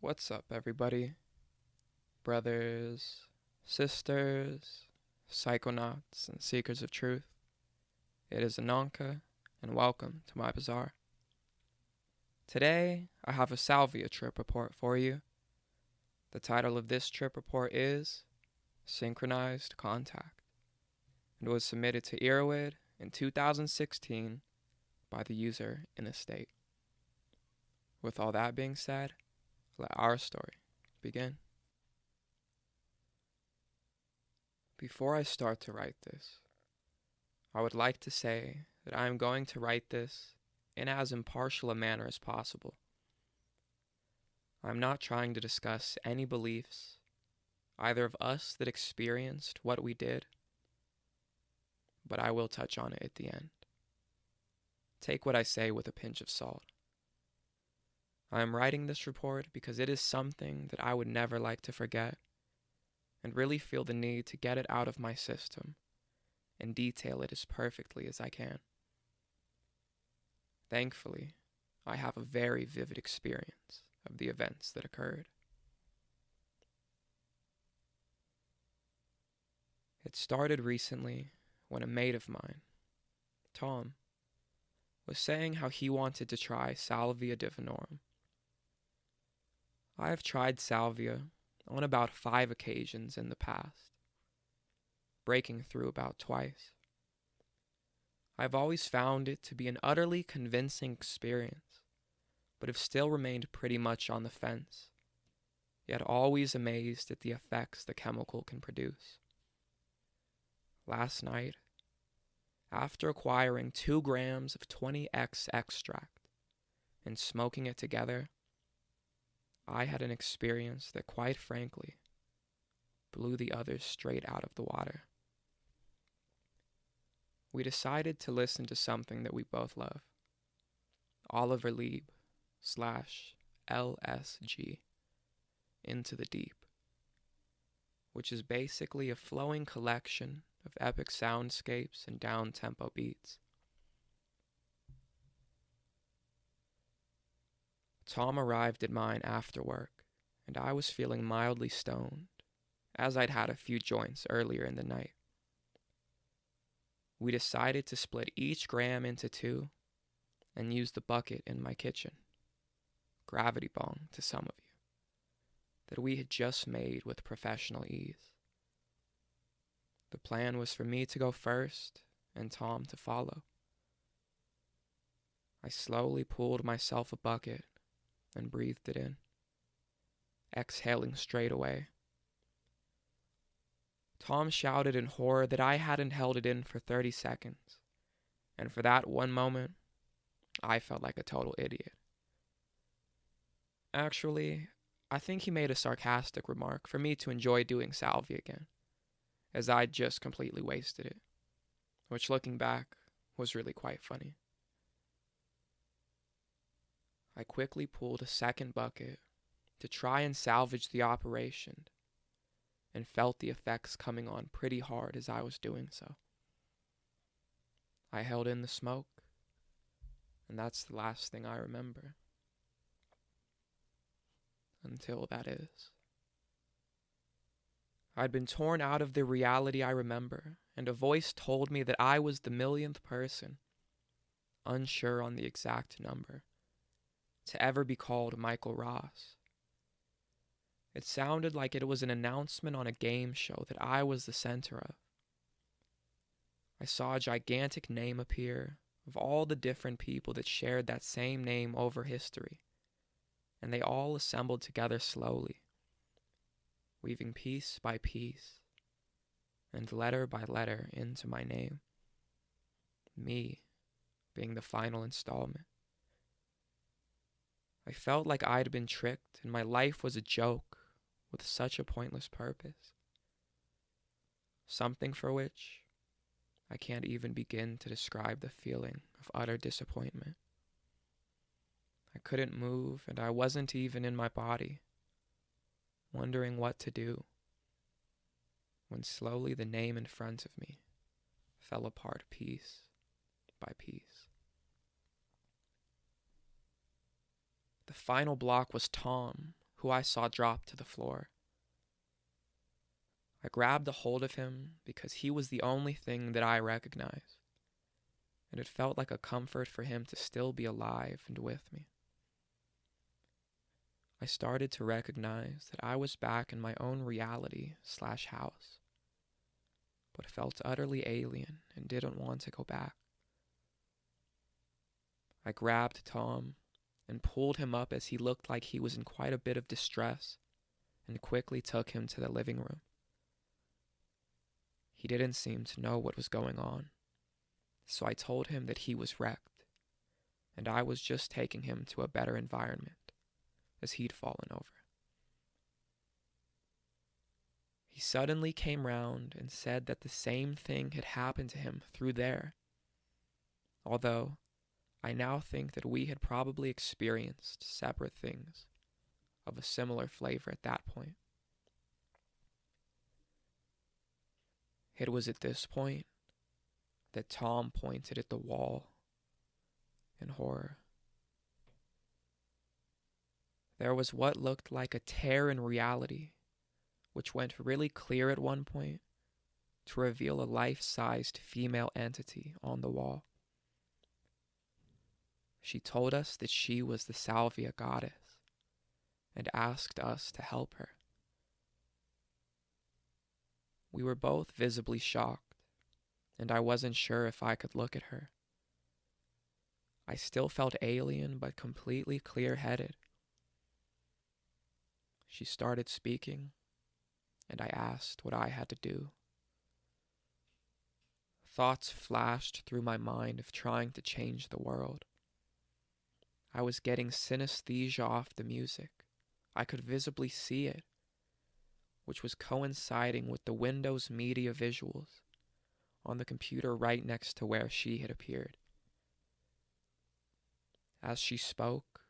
What's up, everybody? Brothers, sisters, psychonauts, and seekers of truth. It is Ananka, and welcome to my bazaar. Today, I have a Salvia trip report for you. The title of this trip report is Synchronized Contact, and was submitted to Erowid in 2016 by the user in Estate. With all that being said, let our story begin. Before I start to write this, I would like to say that I am going to write this in as impartial a manner as possible. I am not trying to discuss any beliefs, either of us that experienced what we did, but I will touch on it at the end. Take what I say with a pinch of salt. I am writing this report because it is something that I would never like to forget, and really feel the need to get it out of my system and detail it as perfectly as I can. Thankfully, I have a very vivid experience of the events that occurred. It started recently when a mate of mine, Tom, was saying how he wanted to try Salvia divinorum. I have tried Salvia on about 5 occasions in the past, breaking through about twice. I've always found it to be an utterly convincing experience, but have still remained pretty much on the fence, yet always amazed at the effects the chemical can produce. Last night, after acquiring 2 grams of 20X extract and smoking it together, I had an experience that, quite frankly, blew the others straight out of the water. We decided to listen to something that we both love, Oliver Lieb / LSG, Into the Deep, which is basically a flowing collection of epic soundscapes and down-tempo beats. Tom arrived at mine after work, and I was feeling mildly stoned, as I'd had a few joints earlier in the night. We decided to split each gram into 2 and use the bucket in my kitchen, gravity bong to some of you, that we had just made with professional ease. The plan was for me to go first and Tom to follow. I slowly pulled myself a bucket and breathed it in, exhaling straight away. Tom shouted in horror that I hadn't held it in for 30 seconds, and for that one moment, I felt like a total idiot. Actually, I think he made a sarcastic remark for me to enjoy doing Salvia again, as I'd just completely wasted it, which, looking back, was really quite funny. I quickly pulled a second bucket to try and salvage the operation, and felt the effects coming on pretty hard as I was doing so. I held in the smoke, and that's the last thing I remember. Until that is. I'd been torn out of the reality I remember, and a voice told me that I was the millionth person, unsure on the exact number, to ever be called Michael Ross. It sounded like it was an announcement on a game show that I was the center of. I saw a gigantic name appear of all the different people that shared that same name over history, and they all assembled together slowly, weaving piece by piece and letter by letter into my name, me being the final installment. I felt like I'd been tricked and my life was a joke with such a pointless purpose. Something for which I can't even begin to describe the feeling of utter disappointment. I couldn't move and I wasn't even in my body, wondering what to do, when slowly the name in front of me fell apart piece by piece. The final block was Tom, who who I saw drop to the floor. I grabbed a hold of him because he was the only thing that I recognized, and it felt like a comfort for him to still be alive and with me. I started to recognize that I was back in my own reality/house, but felt utterly alien and didn't want to go back. I grabbed Tom and pulled him up as he looked like he was in quite a bit of distress, and quickly took him to the living room. He didn't seem to know what was going on, so I told him that he was wrecked, and I was just taking him to a better environment, as he'd fallen over. He suddenly came round and said that the same thing had happened to him through there, although I now think that we had probably experienced separate things of a similar flavor at that point. It was at this point that Tom pointed at the wall in horror. There was what looked like a tear in reality, which went really clear at one point to reveal a life-sized female entity on the wall. She told us that she was the Salvia goddess and asked us to help her. We were both visibly shocked, and I wasn't sure if I could look at her. I still felt alien but completely clear-headed. She started speaking, and I asked what I had to do. Thoughts flashed through my mind of trying to change the world. I was getting synesthesia off the music. I could visibly see it, which was coinciding with the Windows Media visuals on the computer right next to where she had appeared. As she spoke,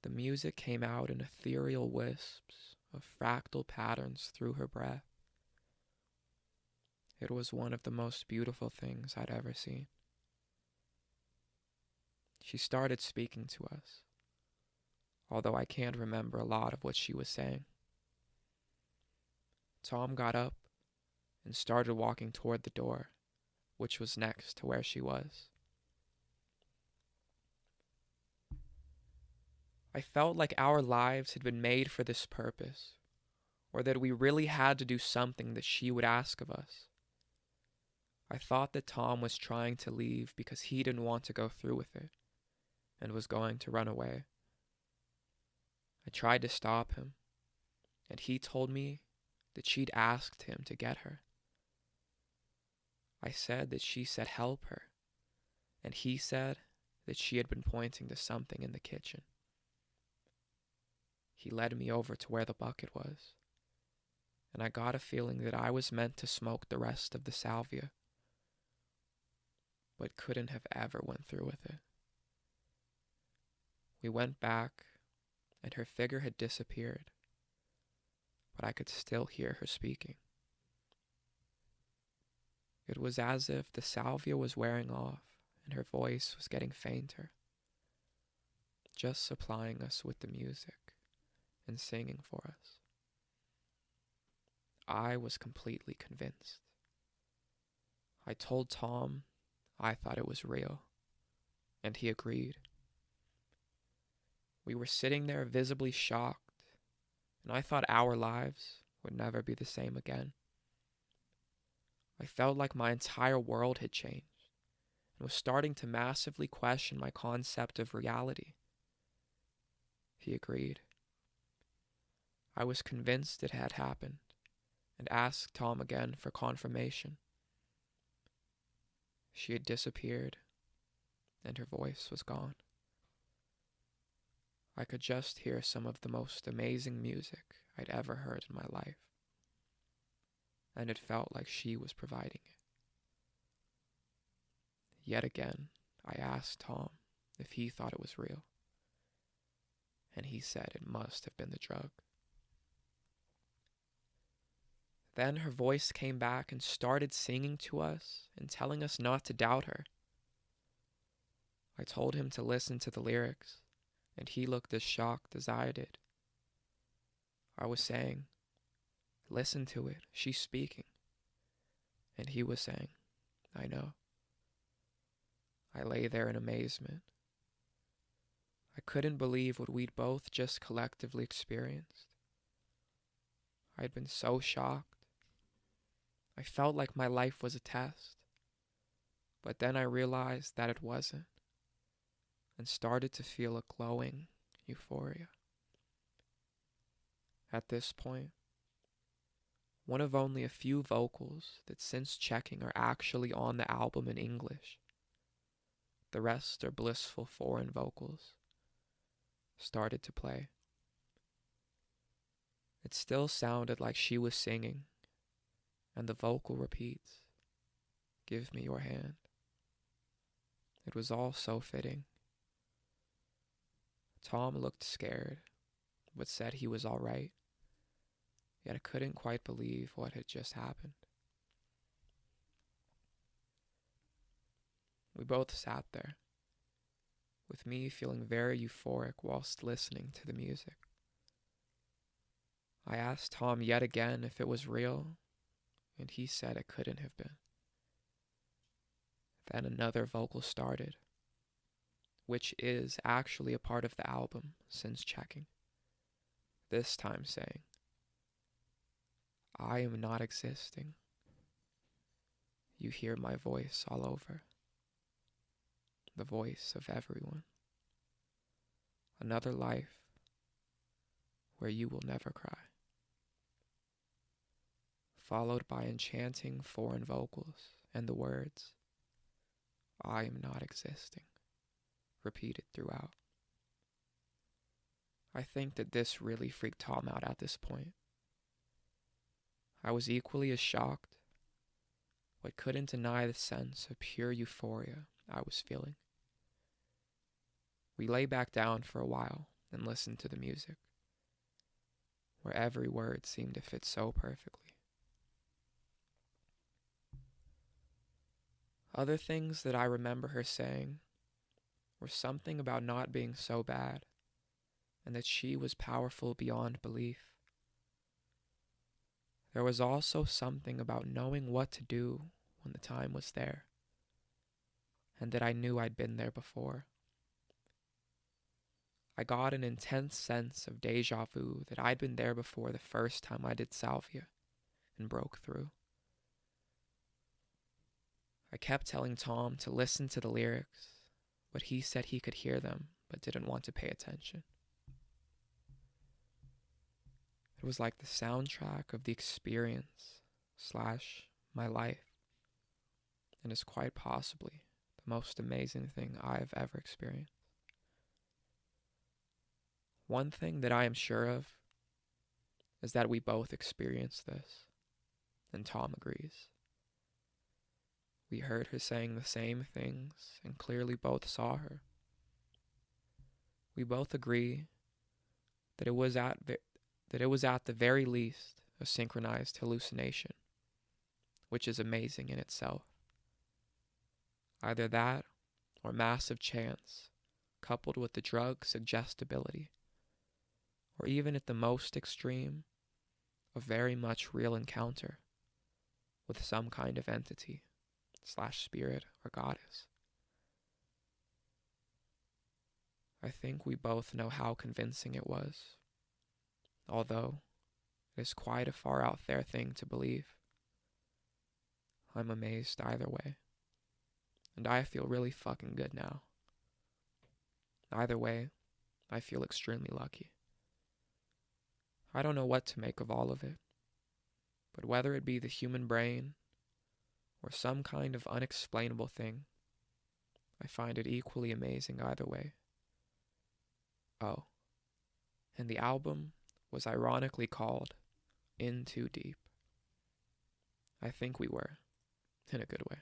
the music came out in ethereal wisps of fractal patterns through her breath. It was one of the most beautiful things I'd ever seen. She started speaking to us, although I can't remember a lot of what she was saying. Tom got up and started walking toward the door, which was next to where she was. I felt like our lives had been made for this purpose, or that we really had to do something that she would ask of us. I thought that Tom was trying to leave because he didn't want to go through with it, and was going to run away. I tried to stop him, and he told me that she'd asked him to get her. I said that she said help her, and he said that she had been pointing to something in the kitchen. He led me over to where the bucket was, and I got a feeling that I was meant to smoke the rest of the salvia, but couldn't have ever went through with it. We went back, and her figure had disappeared, but I could still hear her speaking. It was as if the salvia was wearing off, and her voice was getting fainter, just supplying us with the music and singing for us. I was completely convinced. I told Tom I thought it was real, and he agreed. We were sitting there visibly shocked, and I thought our lives would never be the same again. I felt like my entire world had changed, and was starting to massively question my concept of reality. He agreed. I was convinced it had happened, and asked Tom again for confirmation. She had disappeared, and her voice was gone. I could just hear some of the most amazing music I'd ever heard in my life, and it felt like she was providing it. Yet again, I asked Tom if he thought it was real, and he said it must have been the drug. Then her voice came back and started singing to us and telling us not to doubt her. I told him to listen to the lyrics, and he looked as shocked as I did. I was saying, listen to it, she's speaking. And he was saying, I know. I lay there in amazement. I couldn't believe what we'd both just collectively experienced. I'd been so shocked. I felt like my life was a test. But then I realized that it wasn't, and started to feel a glowing euphoria. At this point, one of only a few vocals that since checking are actually on the album in English, the rest are blissful foreign vocals, started to play. It still sounded like she was singing, and the vocal repeats, "Give me your hand." It was all so fitting. Tom looked scared, but said he was all right, yet I couldn't quite believe what had just happened. We both sat there, with me feeling very euphoric whilst listening to the music. I asked Tom yet again if it was real, and he said it couldn't have been. Then another vocal started, which is actually a part of the album since checking, this time saying, "I am not existing. You hear my voice all over. The voice of everyone. Another life where you will never cry." Followed by enchanting foreign vocals and the words, "I am not existing," repeated throughout. I think that this really freaked Tom out at this point. I was equally as shocked, but couldn't deny the sense of pure euphoria I was feeling. We lay back down for a while and listened to the music, where every word seemed to fit so perfectly. Other things that I remember her saying were something about not being so bad, and that she was powerful beyond belief. There was also something about knowing what to do when the time was there, and that I knew I'd been there before. I got an intense sense of deja vu that I'd been there before the first time I did Salvia and broke through. I kept telling Tom to listen to the lyrics, but he said he could hear them but didn't want to pay attention. It was like the soundtrack of the experience / my life, and is quite possibly the most amazing thing I have ever experienced. One thing that I am sure of is that we both experienced this, and Tom agrees. We heard her saying the same things and clearly both saw her. We both agree that it was at the very least a synchronized hallucination, which is amazing in itself. Either that or massive chance, coupled with the drug suggestibility, or even at the most extreme, a very much real encounter with some kind of entity / spirit or goddess. I think we both know how convincing it was, although it is quite a far out there thing to believe. I'm amazed either way, and I feel really fucking good now. Either way, I feel extremely lucky. I don't know what to make of all of it, but whether it be the human brain or some kind of unexplainable thing, I find it equally amazing either way. Oh, and the album was ironically called In Too Deep. I think we were, in a good way.